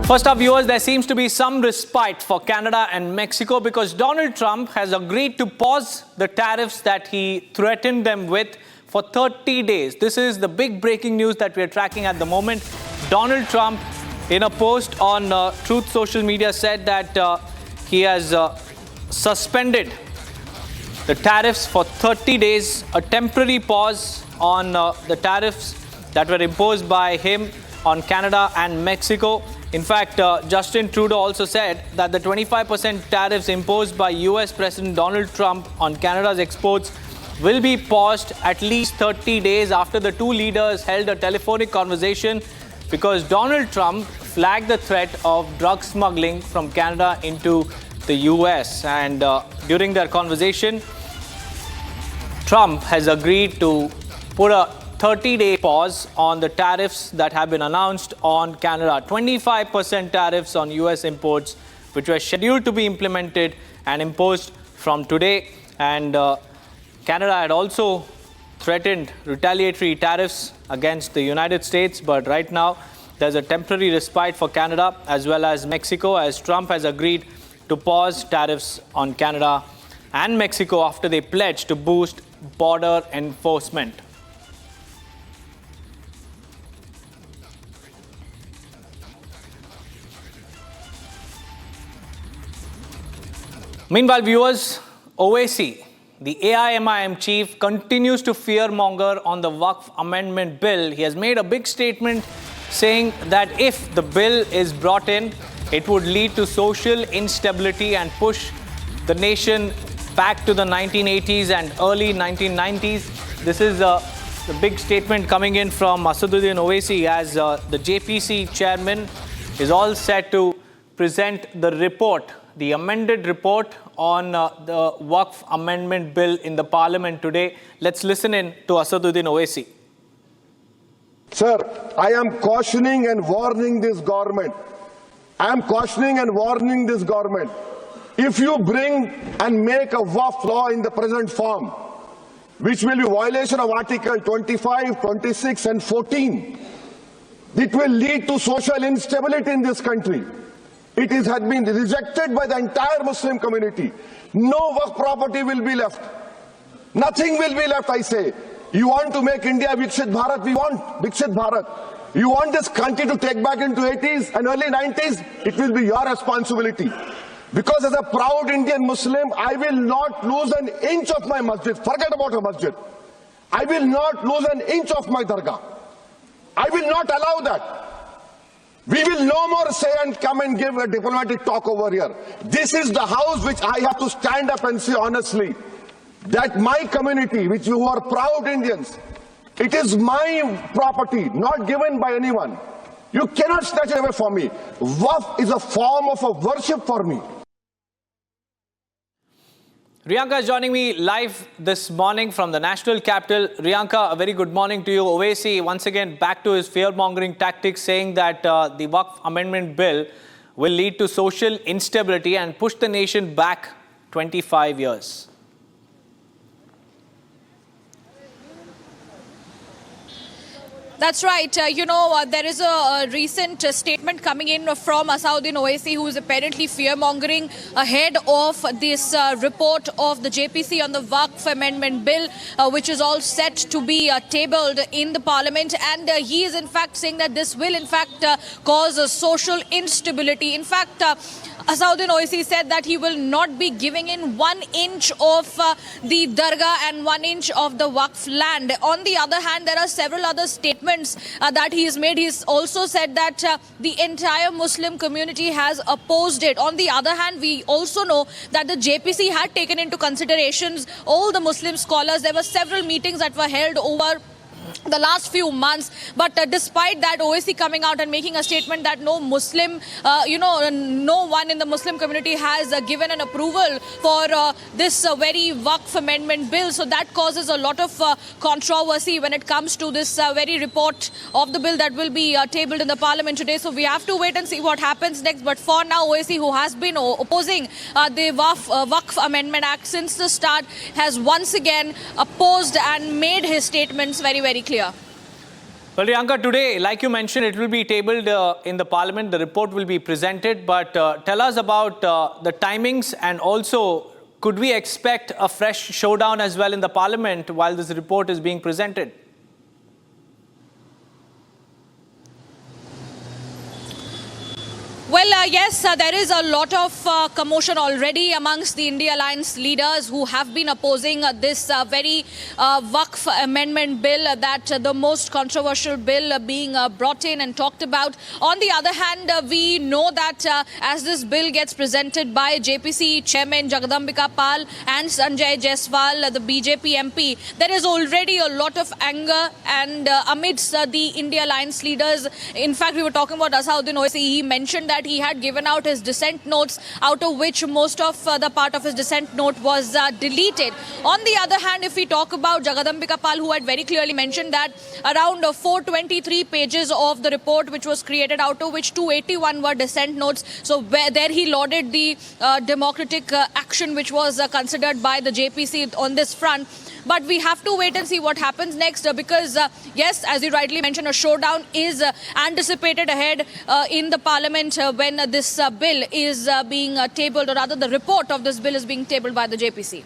First up, viewers, there seems to be some respite for Canada and Mexico because Donald Trump has agreed to pause the tariffs that he threatened them with for 30 days. This is the big breaking news that we are tracking at the moment. Donald Trump, in a post on Truth social media, said that he has suspended the tariffs for 30 days, a temporary pause on the tariffs that were imposed by him on Canada and Mexico. In fact, Justin Trudeau also said that the 25% tariffs imposed by US President Donald Trump on Canada's exports will be paused at least 30 days after the two leaders held a telephonic conversation because Donald Trump flagged the threat of drug smuggling from Canada into the US. And during their conversation, Trump has agreed to put a 30-day pause on the tariffs that have been announced on Canada. 25% tariffs on US imports, which were scheduled to be implemented and imposed from today. And Canada had also threatened retaliatory tariffs against the United States. But right now, there's a temporary respite for Canada as well as Mexico, as Trump has agreed to pause tariffs on Canada and Mexico after they pledged to boost border enforcement. Meanwhile, viewers, Owaisi, the AIMIM chief, continues to fearmonger on the Waqf amendment bill. He has made a big statement saying that if the bill is brought in, it would lead to social instability and push the nation back to the 1980s and early 1990s. This is the big statement coming in from Asaduddin Owaisi, as the JPC chairman is all set to present the report, the amended report on the Waqf amendment bill in the parliament today. Let's listen in to Asaduddin Owaisi. Sir, I am cautioning and warning this government. I am cautioning and warning this government. If you bring and make a Waqf law in the present form, which will be violation of Article 25, 26 and 14, it will lead to social instability in this country. It has been rejected by the entire Muslim community. No Waqf property will be left. Nothing will be left, I say. You want to make India Viksit Bharat? We want Viksit Bharat. You want this country to take back into 80s and early 90s? It will be your responsibility. Because as a proud Indian Muslim, I will not lose an inch of my masjid. Forget about a masjid. I will not lose an inch of my dargah. I will not allow that. We will no more say and come and give a diplomatic talk over here. This is the house which I have to stand up and say honestly that my community, which you are proud Indians, it is my property, not given by anyone. You cannot snatch it away from me. Waqf is a form of a worship for me. Riyanka is joining me live this morning from the national capital. Riyanka, a very good morning to you. Owaisi, once again, back to his fear-mongering tactics, saying that the Waqf amendment bill will lead to social instability and push the nation back 25 years. That's right. There is a recent statement coming in from Asaduddin Owaisi, who is apparently fear-mongering ahead of this report of the JPC on the Waqf amendment bill, which is all set to be tabled in the parliament. And he is in fact saying that this will in fact cause a social instability. In fact, Asaduddin Owaisi said that he will not be giving in 1 inch of the dargah and 1 inch of the Waqf land. On the other hand, there are several other statements that he has made. He's also said that the entire Muslim community has opposed it. On the other hand, we also know that the JPC had taken into considerations all the Muslim scholars. There were several meetings that were held over the last few months, but despite that, Owaisi coming out and making a statement that no Muslim, no one in the Muslim community has given an approval for this very Waqf amendment bill. So that causes a lot of controversy when it comes to this very report of the bill that will be tabled in the parliament today. So we have to wait and see what happens next. But for now, Owaisi, who has been opposing the Waqf Amendment Act since the start, has once again opposed and made his statements very, very clear. Well, Priyanka, today, like you mentioned, it will be tabled in the parliament. The report will be presented. But tell us about the timings, and also, could we expect a fresh showdown as well in the parliament while this report is being presented? Well, yes, there is a lot of commotion already amongst the India Alliance leaders who have been opposing this very Waqf amendment bill, that the most controversial bill being brought in and talked about. On the other hand, we know that as this bill gets presented by JPC Chairman Jagadambika Pal and Sanjay Jaiswal, the BJP MP, there is already a lot of anger and amidst the India Alliance leaders. In fact, we were talking about Asauddin Owaisi. He mentioned that he had given out his dissent notes, out of which most of the part of his dissent note was deleted. On the other hand, if we talk about Jagadambika Pal, who had very clearly mentioned that around 423 pages of the report which was created, out of which 281 were dissent notes. So there he lauded the democratic action which was considered by the JPC on this front. But we have to wait and see what happens next because, yes, as you rightly mentioned, a showdown is anticipated ahead in the parliament when this bill is being tabled, or rather the report of this bill is being tabled by the JPC.